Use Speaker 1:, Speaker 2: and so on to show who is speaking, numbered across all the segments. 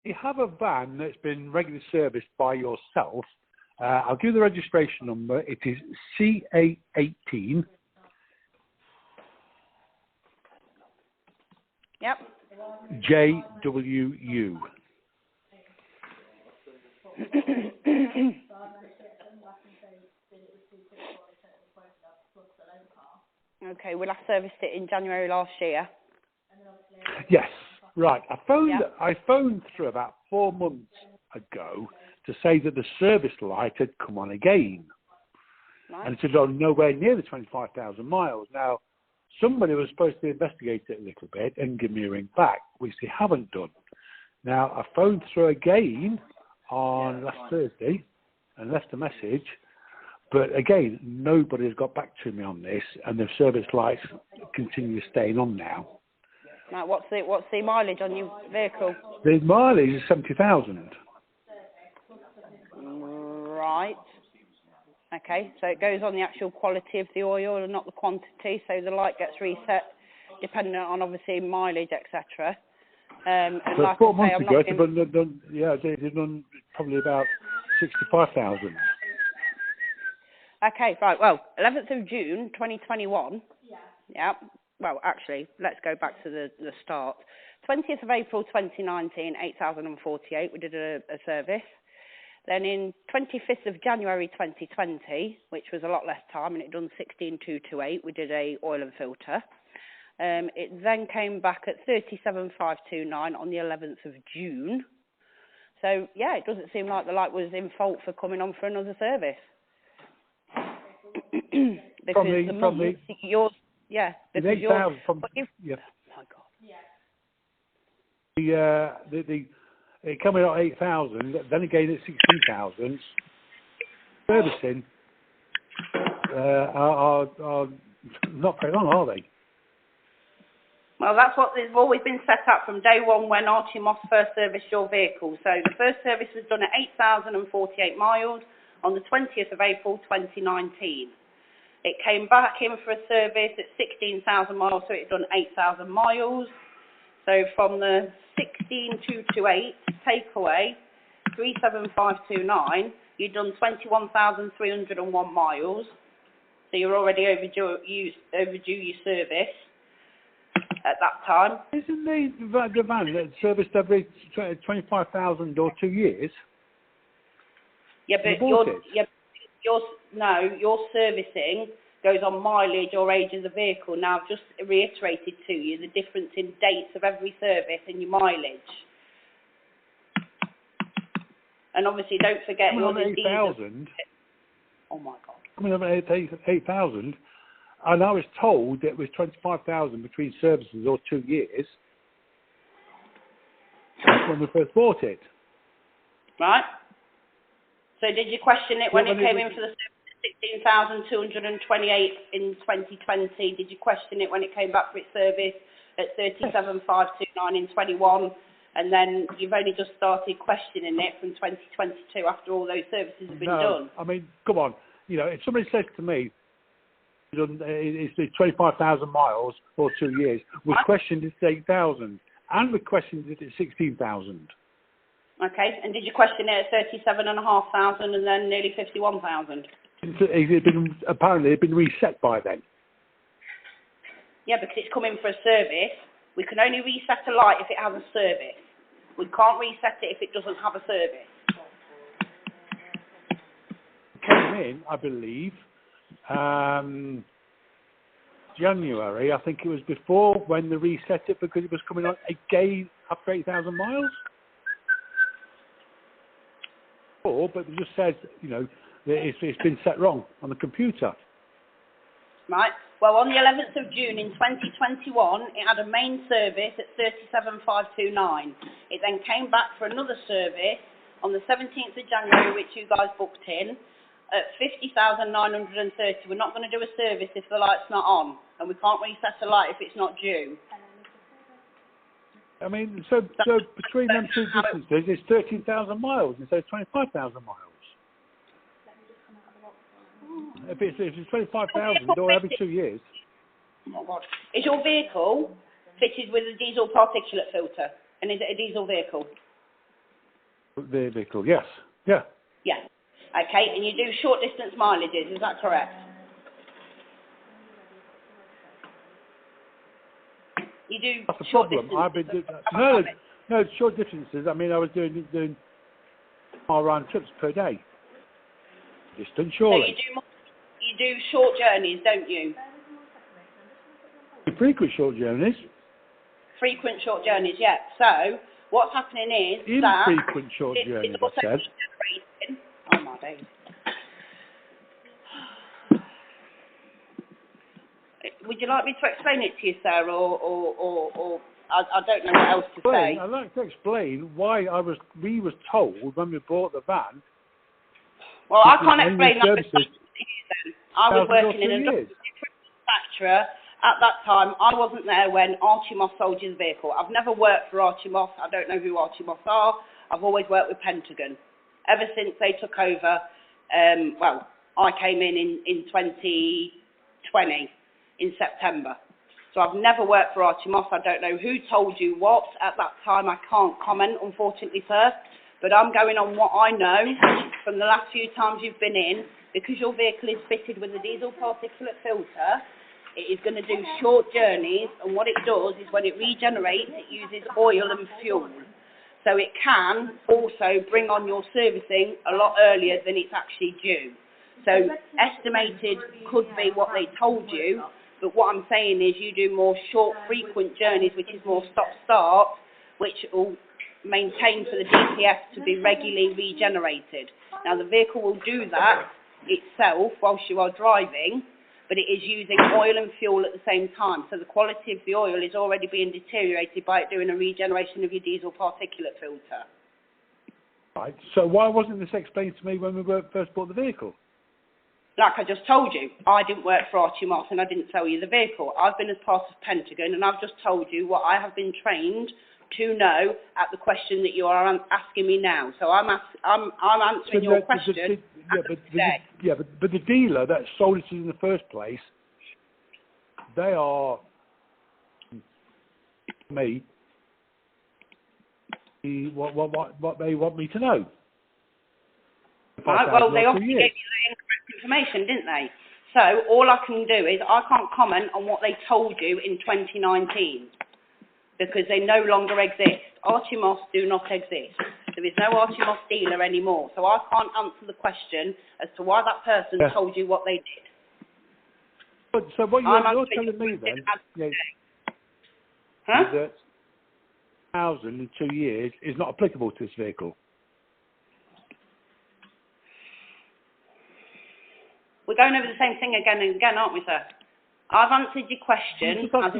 Speaker 1: you have a van that's been regularly serviced by yourself, I'll give you the registration number. It is CA18.
Speaker 2: Yep.
Speaker 1: JWU.
Speaker 2: Okay, we last serviced it in January last year.
Speaker 1: Yes, right. I phoned through about 4 months ago to say that the service light had come on again.
Speaker 2: Right.
Speaker 1: And it said, oh, nowhere near the 25,000 miles. Now, somebody was supposed to investigate it a little bit and give me a ring back, which they haven't done. Now, I phoned through again on last Thursday and left a message, but again, nobody has got back to me on this, and the service lights continue staying on now.
Speaker 2: Right, what's the mileage on your vehicle?
Speaker 1: The mileage is 70,000.
Speaker 2: Right. Okay, so it goes on the actual quality of the oil and not the quantity, so the light gets reset depending on obviously mileage, etc. And
Speaker 1: so
Speaker 2: like
Speaker 1: 4
Speaker 2: I say,
Speaker 1: months
Speaker 2: I'm
Speaker 1: ago, they've done probably about 65,000.
Speaker 2: Okay, right, well, 11th of June 2021. Yeah. Well, actually, let's go back to the start. 20th of April 2019, 8,048, we did a service. Then in 25th of January 2020, which was a lot less time, and it done 16,228, we did a oil and filter. It then came back at 37,529 on the 11th of June. So, yeah, it doesn't seem like the light was in fault for coming on for another service. Because yours, yeah. Because yours,
Speaker 1: yeah. Oh my God. It came in at 8,000, then again at 16,000. Servicing are not very long, are they?
Speaker 2: Well, that's what they've always been set up from day one when Archimos first serviced your vehicle. So the first service was done at 8,048 miles on the 20th of April 2019. It came back in for a service at 16,000 miles, so it done 8,000 miles. So from the 16,228 takeaway, 37529, you've done 21,301 miles. So you're already overdue your service at that time.
Speaker 1: Isn't the van that serviced every 25,000 or 2 years?
Speaker 2: Yeah, but your servicing goes on mileage or age of the vehicle. Now, I've just reiterated to you the difference in dates of every service and your mileage. And obviously, don't forget
Speaker 1: your 8,000.
Speaker 2: Oh my God!
Speaker 1: Coming up at 8,000, and I was told it was 25,000 between services or 2 years. That's when we first bought it.
Speaker 2: Right. So did you question it when it came in for the 16,228 in 2020? Did you question it when it came back for its service at 37,529 in 21? And then you've only just started questioning it from 2022 after all those services have been done.
Speaker 1: I mean, come on. You know, if somebody says to me, it's 25,000 miles or 2 years, we questioned it at 8,000, and we questioned it at 16,000.
Speaker 2: Okay, and did you question it at 37,500 and then nearly 51,000?
Speaker 1: Apparently, it had been reset by then.
Speaker 2: Yeah, because it's coming for a service. We can only reset a light if it has a service. We can't reset it if it doesn't have a service.
Speaker 1: It came in, I believe, January. I think it was before when they reset it because it was coming on again after 8,000 miles. But it just says, you know, it's been set wrong on the computer.
Speaker 2: Right. Well, on the 11th of June in 2021, it had a main service at 37,529. It then came back for another service on the 17th of January, which you guys booked in, at 50,930. We're not going to do a service if the light's not on, and we can't reset a light if it's not due.
Speaker 1: I mean, so between them two distances, it's 13,000 miles instead of 25,000 miles. If it's 25,000 or every 2 years.
Speaker 2: Oh God. Is your vehicle fitted with a diesel particulate filter? And is it a diesel vehicle?
Speaker 1: The vehicle, yes. Yeah.
Speaker 2: Yeah. Okay, and you do short distance mileages, is that correct? You do
Speaker 1: That's the
Speaker 2: short
Speaker 1: problem.
Speaker 2: distance.
Speaker 1: I've been no, short distances. I mean, I was doing mile round trips per day. Distant, surely.
Speaker 2: So you do short journeys, don't you?
Speaker 1: Frequent short journeys.
Speaker 2: Frequent short journeys, yeah. So what's happening is
Speaker 1: Infrequent short
Speaker 2: it's
Speaker 1: journeys,
Speaker 2: also
Speaker 1: I said.
Speaker 2: regenerating. Oh my days. Would you like me to explain it to you, sir, or I don't know what else to say.
Speaker 1: I'd like to explain why we was told when we bought the van.
Speaker 2: Well, I can't explain that
Speaker 1: services,
Speaker 2: because I was working in a manufacturer at that time. I wasn't there when Archie Moss sold his vehicle. I've never worked for Archie Moss. I don't know who Archie Moss are. I've always worked with Pentagon. Ever since they took over, well, I came in 2020 in September. So I've never worked for Archie Moss. I don't know who told you what at that time. I can't comment, unfortunately, sir. But I'm going on what I know from the last few times you've been in. Because your vehicle is fitted with a diesel particulate filter, it is going to do short journeys. And what it does is when it regenerates, it uses oil and fuel. So it can also bring on your servicing a lot earlier than it's actually due. So estimated could be what they told you. But what I'm saying is you do more short, frequent journeys, which is more stop-start, which will maintain for the DPF to be regularly regenerated. Now, the vehicle will do that itself whilst you are driving, but it is using oil and fuel at the same time. So the quality of the oil is already being deteriorated by it doing a regeneration of your diesel particulate filter.
Speaker 1: Right. So why wasn't this explained to me when we first bought the vehicle?
Speaker 2: Like I just told you, I didn't work for Archie Moss and I didn't sell you the vehicle. I've been as part of Pentagon and I've just told you what I have been trained to know at the question that you are asking me now. So I'm answering your question.
Speaker 1: But the dealer that sold it to you in the first place, they are me. What they want me to know.
Speaker 2: Right, well, they obviously gave you the incorrect information, didn't they? So all I can do is I can't comment on what they told you in 2019 because they no longer exist. Archie Moss do not exist. There is no Archie Moss dealer anymore. So I can't answer the question as to why that person told you what they did.
Speaker 1: So what you're telling me then is that 1,000 in 2 years is not applicable to this vehicle.
Speaker 2: We're going over the same thing again and again, aren't we, sir? I've answered your question.
Speaker 1: I'm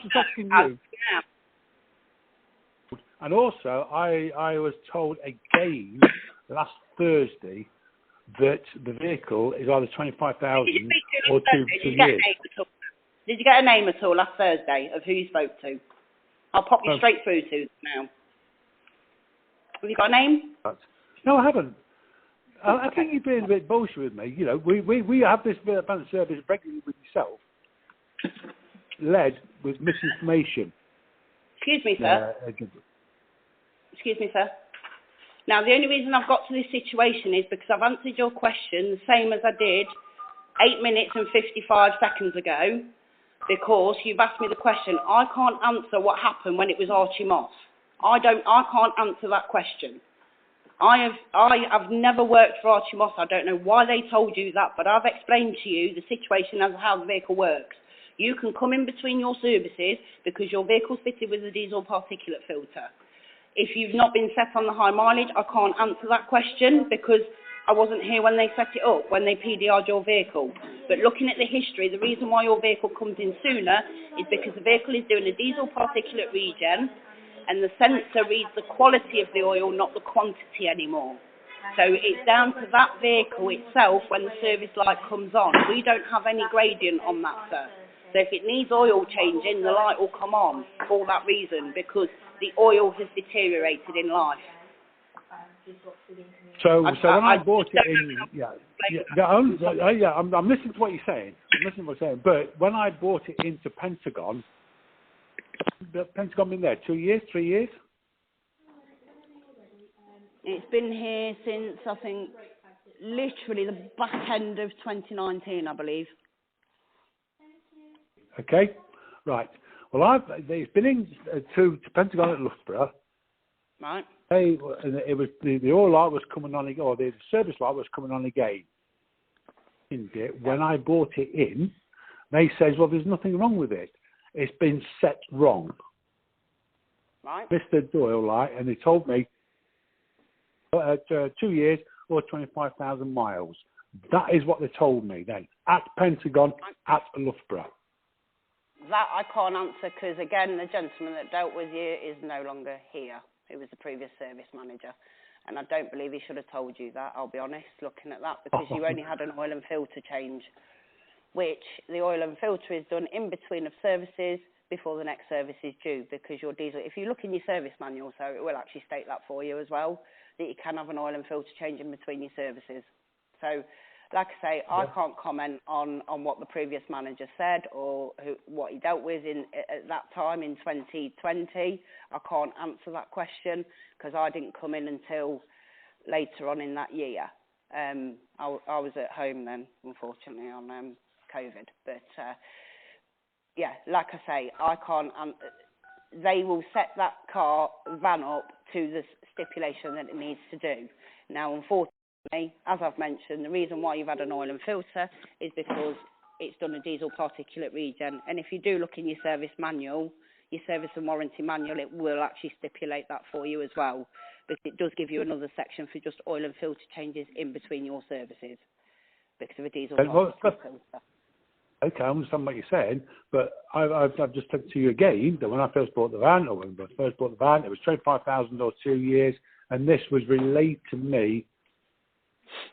Speaker 1: just asking you. And also, I was told again last Thursday that the vehicle is either 25,000 or 2 years.
Speaker 2: Did you get a name at all last Thursday of who you spoke to? I'll pop you straight through to them now. Have you got a name?
Speaker 1: No, I haven't. I think you're being a bit bullshit with me. You know, we have this van service regularly with yourself, led with misinformation.
Speaker 2: Excuse me, sir. Excuse me, sir. Now, the only reason I've got to this situation is because I've answered your question the same as I did 8 minutes and 55 seconds ago, because you've asked me the question. I can't answer what happened when it was Archie Moss. I can't answer that question. I have never worked for Archie Moss. I don't know why they told you that, but I've explained to you the situation as how the vehicle works. You can come in between your services because your vehicle's fitted with a diesel particulate filter. If you've not been set on the high mileage, I can't answer that question because I wasn't here when they set it up, when they PDR'd your vehicle. But looking at the history, the reason why your vehicle comes in sooner is because the vehicle is doing a diesel particulate regen, and the sensor reads the quality of the oil, not the quantity anymore. So it's down to that vehicle itself when the service light comes on. We don't have any gradient on that, sir. So if it needs oil changing, the light will come on for that reason, because the oil has deteriorated in life.
Speaker 1: So when I bought it in, I'm listening to what you're saying. But when I bought it into Pentagon, the Pentagon been there 2 years, 3 years?
Speaker 2: It's been here since, I think, literally the back end of 2019, I believe.
Speaker 1: Okay, right. Well, it's been in to Pentagon at Loughborough.
Speaker 2: Right.
Speaker 1: It was the oil light was coming on, or the service light was coming on again. When I bought it in, they says, well, there's nothing wrong with it. It's been set wrong.
Speaker 2: Right.
Speaker 1: Mr. Doyle light, and they told me 2 years or 25,000 miles. That is what they told me then at Pentagon at Loughborough.
Speaker 2: That I can't answer because, again, the gentleman that dealt with you is no longer here. He was the previous service manager. And I don't believe he should have told you that, I'll be honest, looking at that, because you only had an oil and filter change, which the oil and filter is done in between of services before the next service is due, because your diesel, if you look in your service manual, so it will actually state that for you as well, that you can have an oil and filter change in between your services. So, like I say, I can't comment on what the previous manager said or what he dealt with at that time in 2020. I can't answer that question because I didn't come in until later on in that year. I was at home then, unfortunately, on COVID. But, yeah, like I say, I can't... they will set that van up to the stipulation that it needs to do. Now, unfortunately, as I've mentioned, the reason why you've had an oil and filter is because it's done a diesel particulate regen. And if you do look in your service manual, your service and warranty manual, it will actually stipulate that for you as well. Because it does give you another section for just oil and filter changes in between your services because of a diesel particulate filter.
Speaker 1: Okay, I understand what you're saying, but I've just said to you again that when I first bought the van, or when I first bought the van, it was 25,000 or 2 years, and this was relayed to me.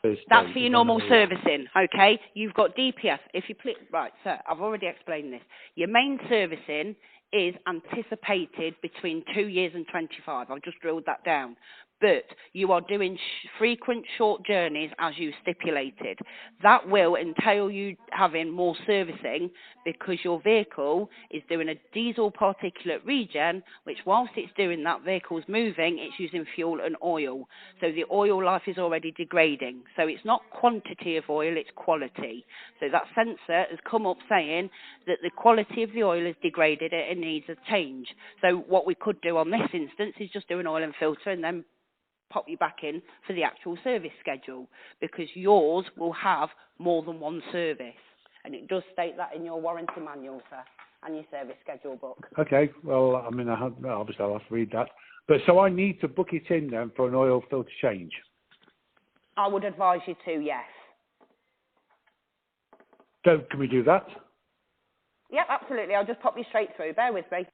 Speaker 2: That's for your normal servicing, okay? You've got DPF. If you right, sir, I've already explained this. Your main servicing is anticipated between 2 years and 25. I've just drilled that down. But you are doing frequent short journeys as you stipulated. That will entail you having more servicing because your vehicle is doing a diesel particulate regen, which whilst it's doing that, vehicle's moving, it's using fuel and oil. So the oil life is already degrading. So it's not quantity of oil, it's quality. So that sensor has come up saying that the quality of the oil is degraded and it needs a change. So what we could do on this instance is just do an oil and filter and then pop you back in for the actual service schedule because yours will have more than one service. And it does state that in your warranty manual, sir, and your service schedule book.
Speaker 1: Okay, well, I mean, obviously I'll have to read that. But so I need to book it in then for an oil filter change?
Speaker 2: I would advise you to, yes.
Speaker 1: So can we do that?
Speaker 2: Yep, absolutely. I'll just pop you straight through. Bear with me.